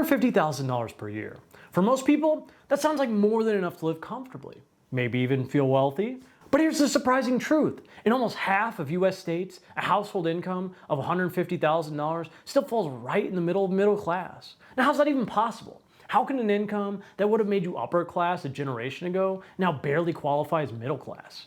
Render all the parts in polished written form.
$150,000 per year. For most people, that sounds like more than enough to live comfortably, maybe even feel wealthy. But here's the surprising truth. In almost half of US states, a household income of $150,000 still falls right in the middle of middle class. Now, how's that even possible? How can an income that would have made you upper class a generation ago now barely qualify as middle class?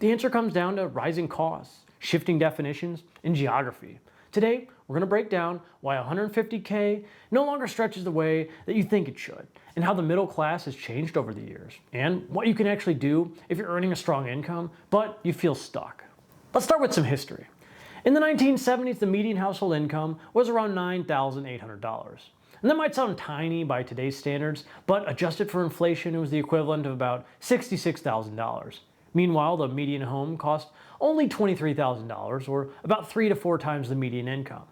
The answer comes down to rising costs, shifting definitions, and geography. Today, we're going to break down why 150K no longer stretches the way that you think it should, and how the middle class has changed over the years, and what you can actually do if you're earning a strong income, but you feel stuck. Let's start with some history. In the 1970s, the median household income was around $9,800. And that might sound tiny by today's standards, but adjusted for inflation, it was the equivalent of about $66,000. Meanwhile, the median home cost only $23,000, or about 3 to 4 times the median income.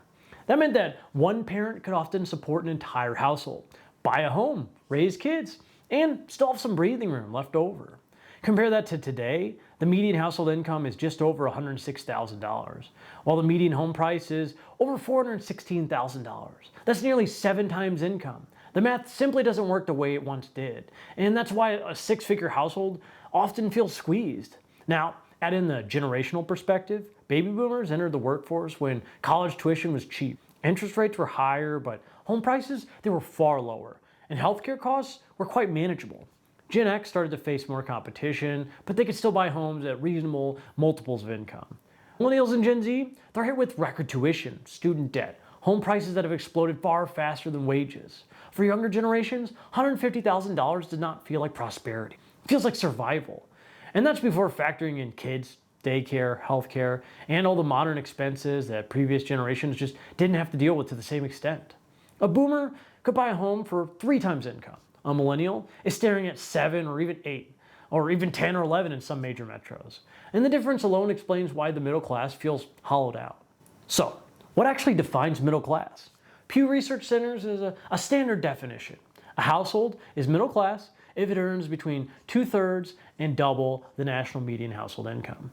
That meant that one parent could often support an entire household, buy a home, raise kids, and still have some breathing room left over. Compare that to today, the median household income is just over $106,000, while the median home price is over $416,000. That's nearly 7 times income. The math simply doesn't work the way it once did, and that's why a 6-figure household often feels squeezed. Now, add in the generational perspective. Baby boomers entered the workforce when college tuition was cheap. Interest rates were higher, but home prices, they were far lower, and healthcare costs were quite manageable. Gen X started to face more competition, but they could still buy homes at reasonable multiples of income. Millennials and Gen Z, they're hit with record tuition, student debt, home prices that have exploded far faster than wages. For younger generations, $150,000 does not feel like prosperity. It feels like survival. And that's before factoring in kids, daycare, healthcare, and all the modern expenses that previous generations just didn't have to deal with to the same extent. A boomer could buy a home for 3 times income. A millennial is staring at 7 or even 8, or even 10 or 11 in some major metros. And the difference alone explains why the middle class feels hollowed out. So, what actually defines middle class? Pew Research Center's is a standard definition. A household is middle class if it earns between 2/3 and double the national median household income.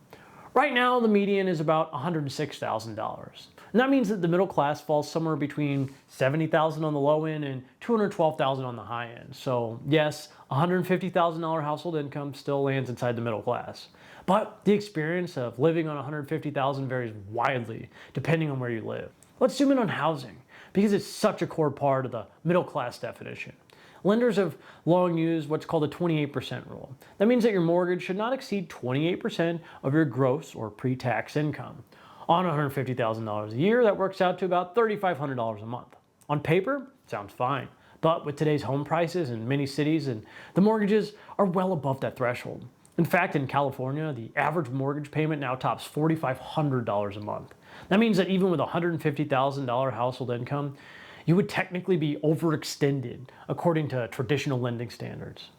Right now, the median is about $106,000. And that means that the middle class falls somewhere between $70,000 on the low end and $212,000 on the high end. So yes, $150,000 household income still lands inside the middle class. But the experience of living on $150,000 varies widely depending on where you live. Let's zoom in on housing, because it's such a core part of the middle class definition. Lenders have long used what's called a 28% rule. That means that your mortgage should not exceed 28% of your gross or pre-tax income. On $150,000 a year, that works out to about $3,500 a month. On paper, sounds fine. But with today's home prices in many cities, and the mortgages are well above that threshold. In fact, in California, the average mortgage payment now tops $4,500 a month. That means that even with a $150,000 household income, you would technically be overextended according to traditional lending standards.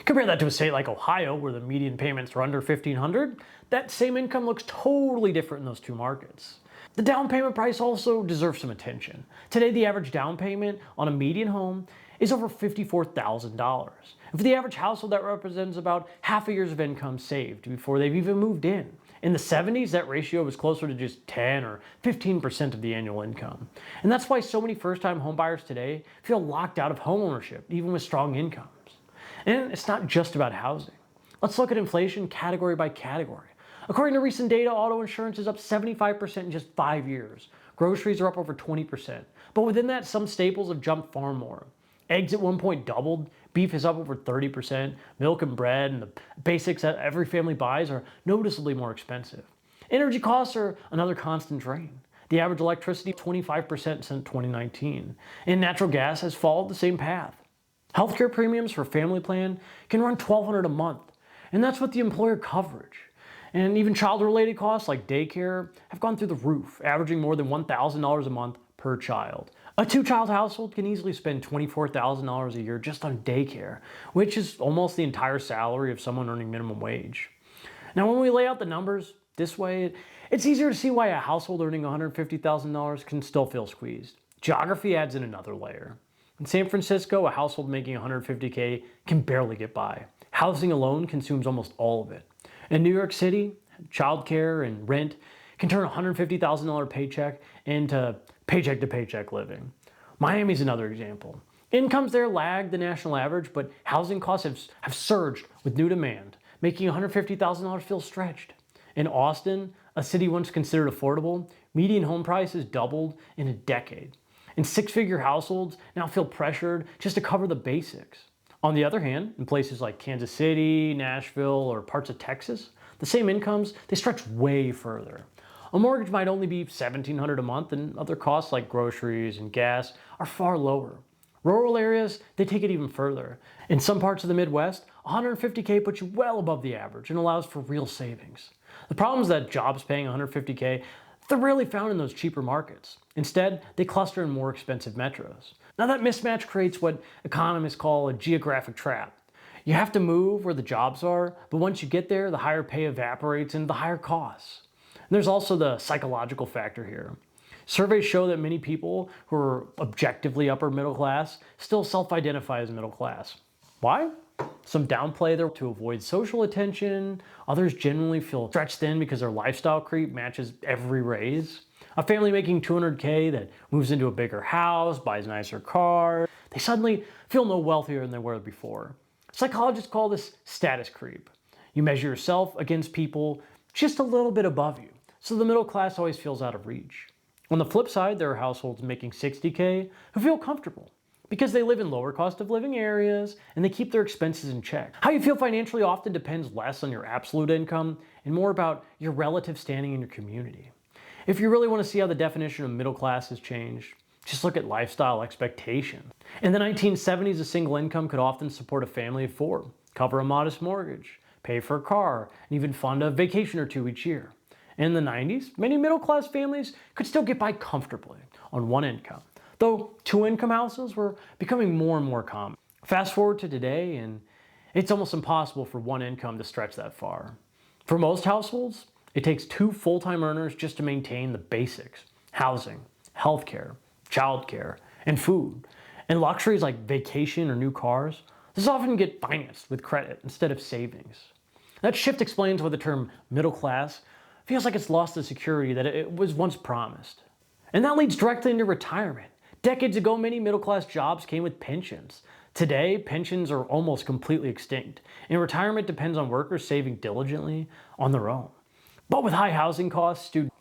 Compare that to a state like Ohio, where the median payments are under $1,500. That same income looks totally different in those two markets. The down payment price also deserves some attention. Today, the average down payment on a median home is over $54,000. And for the average household, that represents about half a year's of income saved before they've even moved in. In the 70s, that ratio was closer to just 10 or 15% of the annual income. And that's why so many first-time homebuyers today feel locked out of homeownership, even with strong incomes. And it's not just about housing. Let's look at inflation category by category. According to recent data, auto insurance is up 75% in just 5 years. Groceries are up over 20%. But within that, some staples have jumped far more. Eggs at one point doubled, beef is up over 30%, milk and bread and the basics that every family buys are noticeably more expensive. Energy costs are another constant drain. The average electricity 25% since 2019, and natural gas has followed the same path. Healthcare premiums for family plan can run $1,200 a month, and that's with the employer coverage. And even child-related costs like daycare have gone through the roof, averaging more than $1,000 a month per child. A 2-child household can easily spend $24,000 a year just on daycare, which is almost the entire salary of someone earning minimum wage. Now, when we lay out the numbers this way, it's easier to see why a household earning $150,000 can still feel squeezed. Geography adds in another layer. In San Francisco, a household making $150K can barely get by. Housing alone consumes almost all of it. In New York City, childcare and rent can turn a $150,000 paycheck into paycheck-to-paycheck living. Miami's another example. Incomes there lag the national average, but housing costs have surged with new demand, making $150,000 feel stretched. In Austin, a city once considered affordable, median home prices doubled in a decade. And six-figure households now feel pressured just to cover the basics. On the other hand, in places like Kansas City, Nashville, or parts of Texas, the same incomes, they stretch way further. A mortgage might only be $1,700 a month, and other costs like groceries and gas are far lower. Rural areas, they take it even further. In some parts of the Midwest, $150K puts you well above the average and allows for real savings. The problem is that jobs paying $150K, they're rarely found in those cheaper markets. Instead, they cluster in more expensive metros. Now that mismatch creates what economists call a geographic trap. You have to move where the jobs are, but once you get there, the higher pay evaporates and the higher costs. And there's also the psychological factor here. Surveys show that many people who are objectively upper middle class still self-identify as middle class. Why? Some downplay their to avoid social attention. Others genuinely feel stretched thin because their lifestyle creep matches every raise. A family making $200K that moves into a bigger house, buys nicer cars, they suddenly feel no wealthier than they were before. Psychologists call this status creep. You measure yourself against people just a little bit above you, so the middle class always feels out of reach. On the flip side, there are households making $60K who feel comfortable because they live in lower cost of living areas and they keep their expenses in check. How you feel financially often depends less on your absolute income and more about your relative standing in your community. If you really want to see how the definition of middle class has changed, just look at lifestyle expectations. In the 1970s, a single income could often support a family of four, cover a modest mortgage, pay for a car, and even fund a vacation or two each year. In the 90s, many middle-class families could still get by comfortably on one income, though two-income houses were becoming more and more common. Fast forward to today, and it's almost impossible for one income to stretch that far. For most households, it takes two full-time earners just to maintain the basics: housing, healthcare, childcare, and food. And luxuries like vacation or new cars, this often get financed with credit instead of savings. That shift explains why the term middle class feels like it's lost the security that it was once promised. And that leads directly into retirement. Decades ago, many middle-class jobs came with pensions. Today, pensions are almost completely extinct, and retirement depends on workers saving diligently on their own. But with high housing costs, student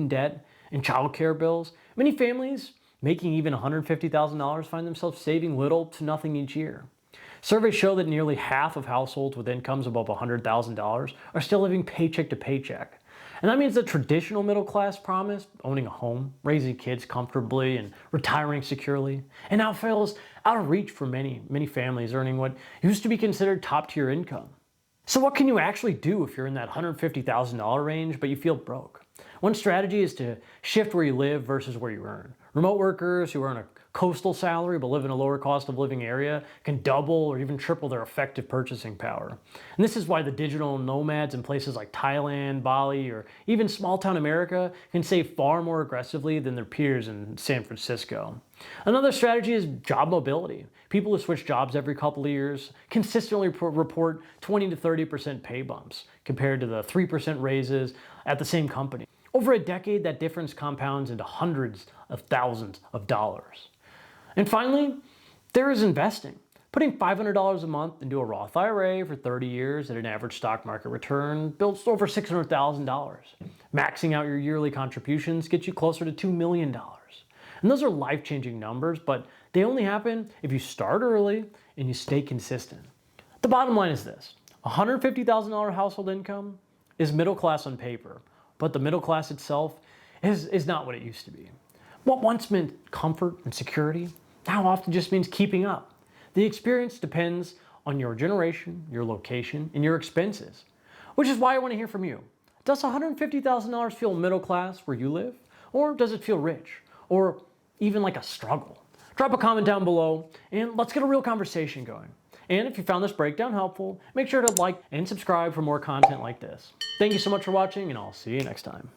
debt, and childcare bills, many families making even $150,000 find themselves saving little to nothing each year. Surveys show that nearly half of households with incomes above $100,000 are still living paycheck to paycheck. And that means the traditional middle class promise, owning a home, raising kids comfortably, and retiring securely, and now feels out of reach for many families earning what used to be considered top tier income. So what can you actually do if you're in that $150,000 range but you feel broke? One strategy is to shift where you live versus where you earn. Remote workers who earn a coastal salary but live in a lower cost of living area can double or even triple their effective purchasing power. And this is why the digital nomads in places like Thailand, Bali, or even small town America can save far more aggressively than their peers in San Francisco. Another strategy is job mobility. People who switch jobs every couple of years consistently report 20 to 30% pay bumps compared to the 3% raises at the same company. Over a decade, that difference compounds into hundreds of thousands of dollars. And finally, there is investing. Putting $500 a month into a Roth IRA for 30 years at an average stock market return builds over $600,000. Maxing out your yearly contributions gets you closer to $2 million. And those are life-changing numbers, but they only happen if you start early and you stay consistent. The bottom line is this: $150,000 household income is middle class on paper, but the middle class itself is not what it used to be. What once meant comfort and security now often just means keeping up. The experience depends on your generation, your location, and your expenses, which is why I want to hear from you. Does $150,000 feel middle class where you live? Or does it feel rich? Or even like a struggle? Drop a comment down below and let's get a real conversation going. And if you found this breakdown helpful, make sure to like and subscribe for more content like this. Thank you so much for watching, and I'll see you next time.